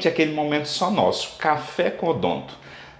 Gente, aquele momento só nosso, Café com Odonto.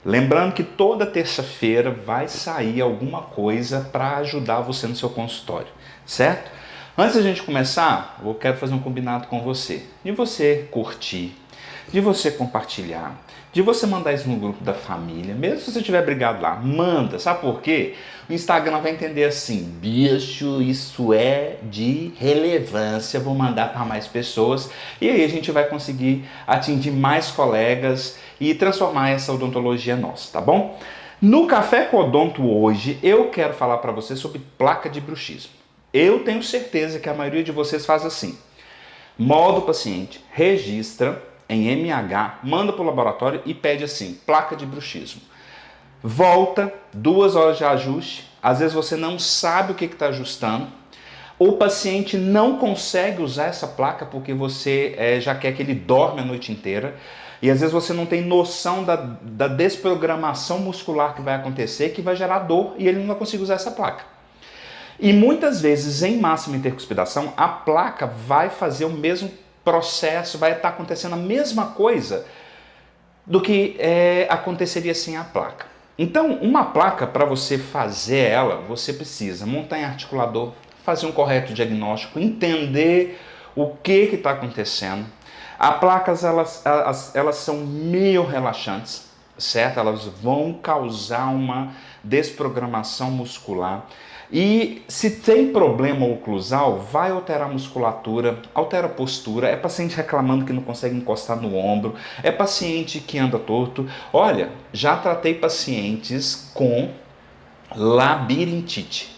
Lembrando que toda terça-feira vai sair alguma coisa para ajudar você no seu consultório, certo? Antes da gente começar, eu quero fazer um combinado com você. De você curtir, de você compartilhar, de você mandar isso no grupo da família, mesmo se você tiver brigado lá, manda. Sabe por quê? O Instagram vai entender assim, bicho, isso é de relevância, vou mandar para mais pessoas e aí a gente vai conseguir atingir mais colegas e transformar essa odontologia nossa, tá bom? No Café com Odonto hoje, eu quero falar para você sobre placa de bruxismo. Eu tenho certeza que a maioria de vocês faz assim. Molda o paciente, registra em MH, manda para o laboratório e pede assim, placa de bruxismo. Volta, 2 horas de ajuste, às vezes você não sabe o que está ajustando, o paciente não consegue usar essa placa porque você já quer que ele dorme a noite inteira, e às vezes você não tem noção da desprogramação muscular que vai acontecer, que vai gerar dor, e ele não vai conseguir usar essa placa. E muitas vezes, em máxima intercuspidação, a placa vai fazer o mesmo processo, vai estar acontecendo a mesma coisa do que aconteceria sem a placa. Então, uma placa, para você fazer ela, você precisa montar em articulador, fazer um correto diagnóstico, entender o que está acontecendo. As placas, elas são meio relaxantes, certo? Elas vão causar uma desprogramação muscular. E se tem problema oclusal, vai alterar a musculatura, altera a postura, é paciente reclamando que não consegue encostar no ombro, é paciente que anda torto. Olha, já tratei pacientes com labirintite.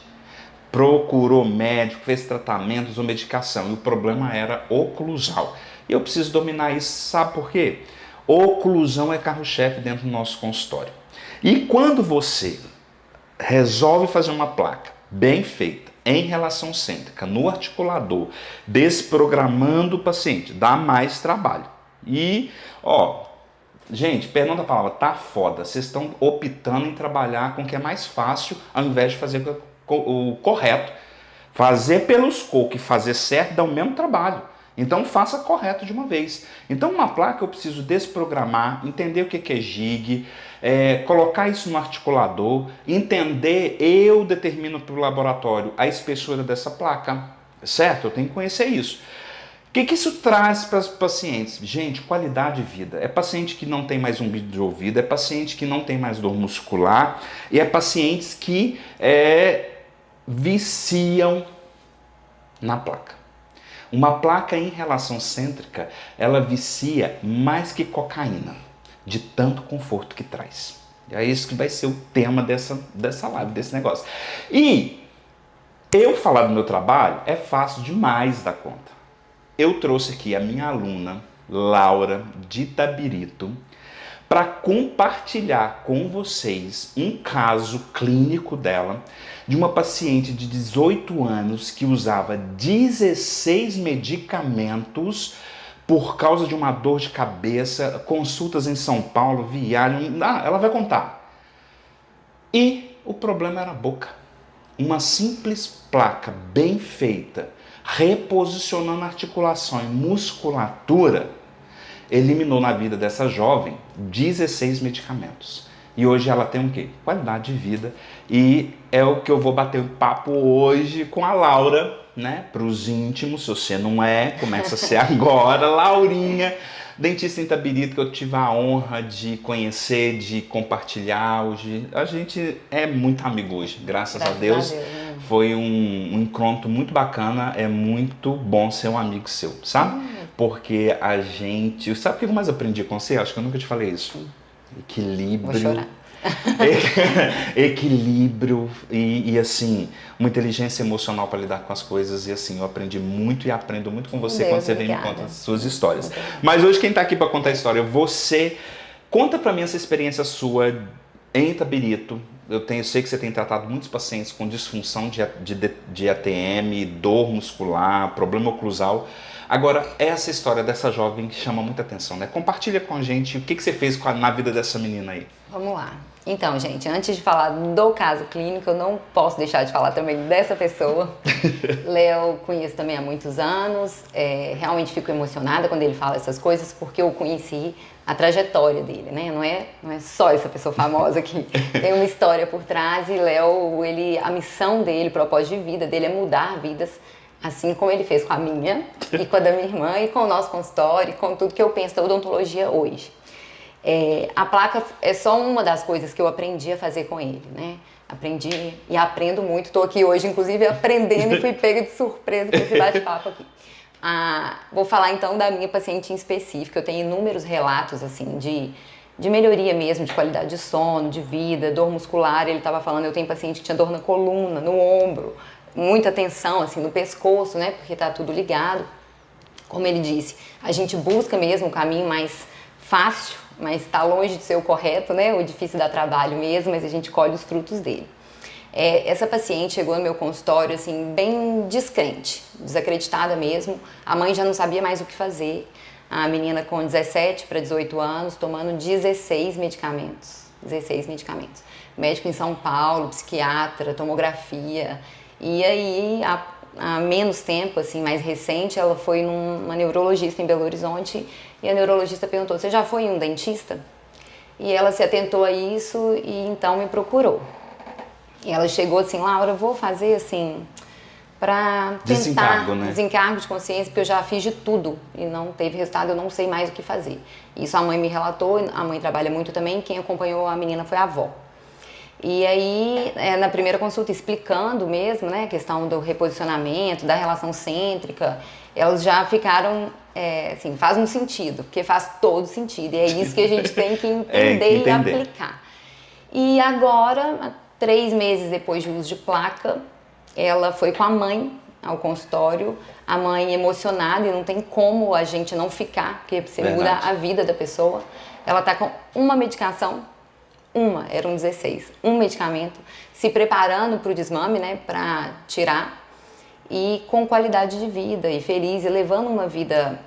Procurou médico, fez tratamentos ou medicação e o problema era oclusal. E eu preciso dominar isso, sabe por quê? Oclusão é carro-chefe dentro do nosso consultório. E quando você resolve fazer uma placa bem feita, em relação cêntrica, no articulador, desprogramando o paciente, dá mais trabalho. E, gente, perdão da palavra, tá foda. Vocês estão optando em trabalhar com o que é mais fácil, ao invés de fazer o correto. Fazer pelos cocos e fazer certo dá o mesmo trabalho. Então faça correto de uma vez. Então uma placa eu preciso desprogramar, entender o que é jig, colocar isso no articulador, entender, eu determino para o laboratório a espessura dessa placa, certo? Eu tenho que conhecer isso. O que isso traz para os pacientes? Gente, qualidade de vida. É paciente que não tem mais zumbido de ouvido, é paciente que não tem mais dor muscular, e é pacientes que viciam na placa. Uma placa em relação cêntrica, ela vicia mais que cocaína, de tanto conforto que traz. É isso que vai ser o tema dessa live, desse negócio. E eu falar do meu trabalho é fácil demais da conta. Eu trouxe aqui a minha aluna, Laura, de Itabirito, para compartilhar com vocês um caso clínico dela, de uma paciente de 18 anos que usava 16 medicamentos por causa de uma dor de cabeça, consultas em São Paulo, viagem, ela vai contar. E o problema era a boca. Uma simples placa bem feita, reposicionando articulação e musculatura, eliminou na vida dessa jovem 16 medicamentos. E hoje ela tem o quê? Qualidade de vida. E é o que eu vou bater um papo hoje com a Laura, né? Para os íntimos, se você não é, começa a ser agora. Laurinha, dentista em Itabirito, que eu tive a honra de conhecer, de compartilhar hoje. A gente é muito amigo hoje, graças a Deus. Foi um encontro muito bacana, é muito bom ser um amigo seu, sabe? Porque a gente... Sabe o que eu mais aprendi com você? Acho que eu nunca te falei isso. Equilíbrio. Vou chorar. Equilíbrio e assim, uma inteligência emocional para lidar com as coisas. E assim, eu aprendi muito e aprendo muito com você quando você vem me contar as suas histórias. Mas hoje quem está aqui para contar a história, você... Conta para mim essa experiência sua em Itabirito. Eu sei que você tem tratado muitos pacientes com disfunção de ATM, dor muscular, problema oclusal. Agora, essa história dessa jovem que chama muita atenção, né? Compartilha com a gente o que você fez na vida dessa menina aí. Vamos lá. Então, gente, antes de falar do caso clínico, eu não posso deixar de falar também dessa pessoa. Léo conheço também há muitos anos, realmente fico emocionada quando ele fala essas coisas, porque eu conheci a trajetória dele, né? Não é só essa pessoa famosa que tem uma história por trás, e Léo, a missão dele, o propósito de vida dele é mudar vidas, assim como ele fez com a minha, e com a da minha irmã, e com o nosso consultório, e com tudo que eu penso da odontologia hoje. A placa é só uma das coisas que eu aprendi a fazer com ele, né? Aprendi e aprendo muito. Estou aqui hoje, inclusive, aprendendo e fui pega de surpresa com esse bate-papo aqui. Vou falar então da minha paciente em específico. Eu tenho inúmeros relatos assim de melhoria mesmo, de qualidade de sono, de vida, dor muscular. Ele estava falando, eu tenho paciente que tinha dor na coluna, no ombro, muita tensão assim no pescoço, né? Porque está tudo ligado. Como ele disse, a gente busca mesmo o caminho mais fácil, mas está longe de ser o correto, né? O difícil dá trabalho mesmo, mas a gente colhe os frutos dele. Essa paciente chegou no meu consultório assim, bem descrente, desacreditada mesmo. A mãe já não sabia mais o que fazer. A menina com 17 para 18 anos, tomando 16 medicamentos. 16 medicamentos. Médico em São Paulo, psiquiatra, tomografia. E aí, há menos tempo, assim, mais recente, ela foi numa neurologista em Belo Horizonte e a neurologista perguntou, você já foi em um dentista? E ela se atentou a isso e então me procurou. E ela chegou assim, Laura, eu vou fazer assim, para tentar desencargo de consciência, porque eu já fiz de tudo e não teve resultado, eu não sei mais o que fazer. Isso a mãe me relatou, a mãe trabalha muito também, quem acompanhou a menina foi a avó. E aí, na primeira consulta, explicando mesmo, né, a questão do reposicionamento, da relação cêntrica, elas já ficaram, assim, faz um sentido, porque faz todo sentido. E é isso que a gente tem que entender e aplicar. E agora, 3 meses depois de uso de placa, ela foi com a mãe ao consultório, a mãe emocionada, e não tem como a gente não ficar, porque você muda a vida da pessoa. Ela está com uma medicação, eram 16, um medicamento, se preparando para o desmame, né, para tirar, e com qualidade de vida, e feliz, e levando uma vida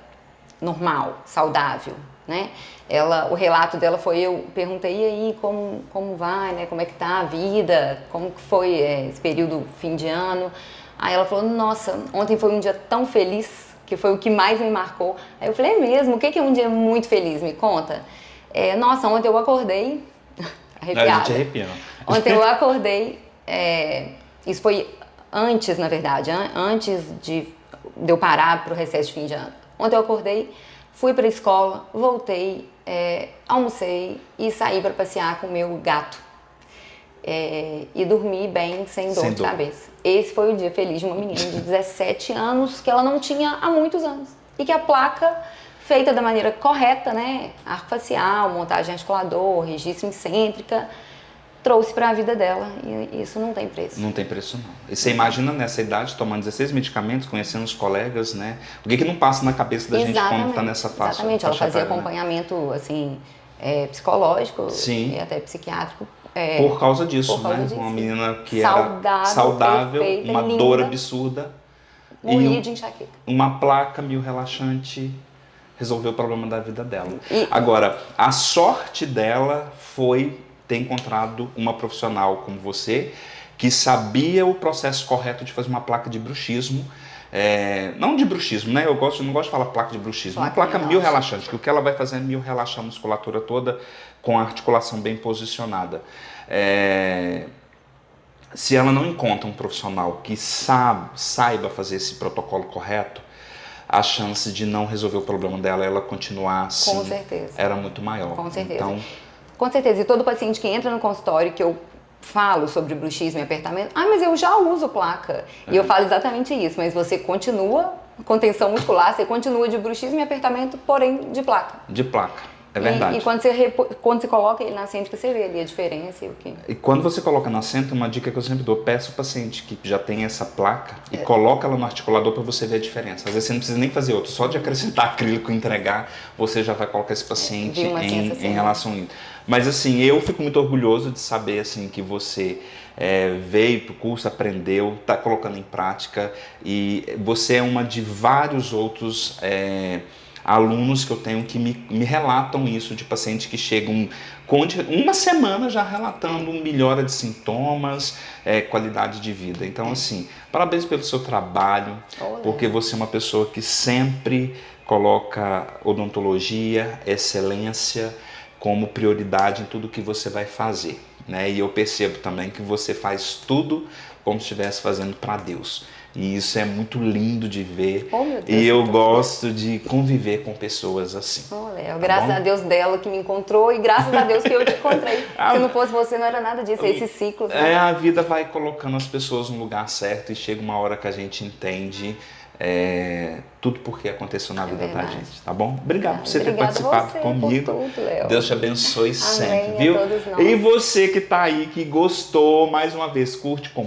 normal, saudável, né. O relato dela foi, eu perguntei, e aí, como vai, né, como é que tá a vida, como que foi esse período fim de ano. Aí ela falou, nossa, ontem foi um dia tão feliz, que foi o que mais me marcou. Aí eu falei, é mesmo? O que é um dia muito feliz? Me conta. Nossa, ontem eu acordei, arrepiada. A gente arrepia. Ontem eu acordei, isso foi antes, na verdade, antes de eu parar para o recesso de fim de ano. Ontem eu acordei, fui para a escola, voltei, almocei e saí para passear com o meu gato. E dormi bem, sem dor de cabeça. Esse foi o dia feliz de uma menina de 17 anos que ela não tinha há muitos anos. E que a placa, feita da maneira correta, né, arco facial, montagem articulador, registro em cêntrica, trouxe para a vida dela, e isso não tem preço. Não tem preço, não. E você imagina nessa idade, tomando 16 medicamentos, conhecendo os colegas, né? O que não passa na cabeça da gente quando está nessa fase? Exatamente, ela fazia acompanhamento, assim, psicológico e até psiquiátrico. Por causa disso, né? Uma menina que era saudável, perfeita, uma linda, dor absurda. Morria de enxaqueca. Uma placa meio relaxante resolveu o problema da vida dela. Agora, a sorte dela foi ter encontrado uma profissional como você, que sabia o processo correto de fazer uma placa de bruxismo. Não de bruxismo, né? Eu não gosto de falar placa de bruxismo. Uma placa mio-relaxante, que o que ela vai fazer é mio-relaxar a musculatura toda com a articulação bem posicionada. Se ela não encontra um profissional que saiba fazer esse protocolo correto, a chance de não resolver o problema dela, ela continuar assim, com certeza, era muito maior. Com certeza. Então, com certeza. E todo paciente que entra no consultório, que eu falo sobre bruxismo e apertamento, mas eu já uso placa. E eu falo exatamente isso, mas você continua com tensão muscular, você continua de bruxismo e apertamento, porém de placa. De placa. É verdade. E quando você coloca ele na cêntrica, você vê ali a diferença. E quando você coloca na cêntrica, uma dica que eu sempre dou, peço ao paciente que já tem essa placa e coloca ela no articulador para você ver a diferença. Às vezes você não precisa nem fazer outro, só de acrescentar acrílico e entregar, você já vai colocar esse paciente em relação a isso. Mas assim, eu fico muito orgulhoso de saber assim, que você veio para o curso, aprendeu, está colocando em prática, e você é uma de vários outros alunos que eu tenho que me relatam isso, de pacientes que chegam com uma semana já relatando melhora de sintomas, qualidade de vida. Então, assim, parabéns pelo seu trabalho, porque você é uma pessoa que sempre coloca odontologia, excelência como prioridade em tudo que você vai fazer, né? E eu percebo também que você faz tudo como se estivesse fazendo para Deus. E isso é muito lindo de ver. Oh, meu Deus, e eu gosto de conviver com pessoas assim. Oh, Léo, graças a Deus dela que me encontrou e graças a Deus que eu te encontrei. Se não fosse você, não era nada disso, esse ciclo. Né? A vida vai colocando as pessoas no lugar certo e chega uma hora que a gente entende tudo porque aconteceu na vida da gente, tá bom? Obrigado por você ter participado comigo. Por tudo, Léo. Deus te abençoe sempre, Amém, viu? a todos nós. E você que tá aí, que gostou, mais uma vez, curte, compartilha.